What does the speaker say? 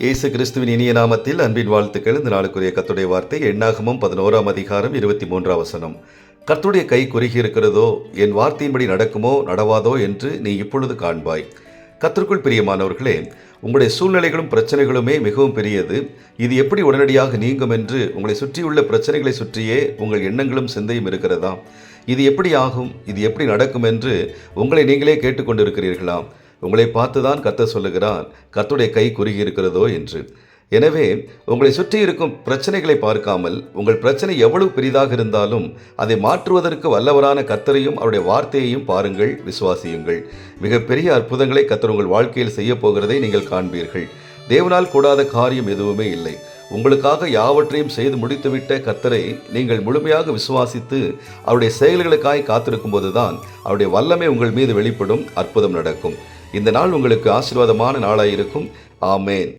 இயேசு கிறிஸ்துவின் இனிய நாமத்தில் அன்பின் வாழ்த்துக்கள். இந்த நாளுக்குரிய கர்த்தருடைய வார்த்தை எண்ணாகமம் 11ஆம் அதிகாரம் 23ஆம் வசனம். கர்த்தருடைய கை குறுகி இருக்கிறதோ, என் வார்த்தையின்படி நடக்குமோ நடவாதோ என்று நீ இப்பொழுது காண்பாய். கர்த்தருக்குள் பிரியமானவர்களே, உங்களுடைய சூழ்நிலைகளும் பிரச்சனைகளுமே மிகவும் பெரியது. இது எப்படி உடனடியாக நீங்கும் என்று உங்களை சுற்றியுள்ள பிரச்சனைகளை சுற்றியே உங்கள் எண்ணங்களும் சிந்தையும் இருக்கிறதா? இது எப்படி ஆகும், இது எப்படி நடக்கும் என்று உங்களை நீங்களே கேட்டுக்கொண்டிருக்கிறீர்களாம். உங்களை பார்த்துதான் கர்த்தர் சொல்லுகிறார், கர்த்தருடைய கை குறுகி இருக்கிறதோ என்று. எனவே உங்களை சுற்றி இருக்கும் பிரச்சனைகளை பார்க்காமல், உங்கள் பிரச்சனை எவ்வளவு பெரிதாக இருந்தாலும் அதை மாற்றுவதற்கு வல்லவரான கர்த்தரையும் அவருடைய வார்த்தையையும் பாருங்கள், விசுவாசியுங்கள். மிகப்பெரிய அற்புதங்களை கர்த்தர் உங்கள் வாழ்க்கையில் செய்ய போகிறதை நீங்கள் காண்பீர்கள். தேவனால் கூடாத காரியம் எதுவுமே இல்லை. உங்களுக்காக யாவற்றையும் செய்து முடித்துவிட்ட கர்த்தரை நீங்கள் முழுமையாக விசுவாசித்து அவருடைய செயல்களுக்காய் காத்திருக்கும் போதுதான் அவருடைய வல்லமை உங்கள் மீது வெளிப்படும், அற்புதம் நடக்கும். இந்த நாள் உங்களுக்கு ஆசீர்வாதமான நாளாயிருக்கும். ஆமேன்.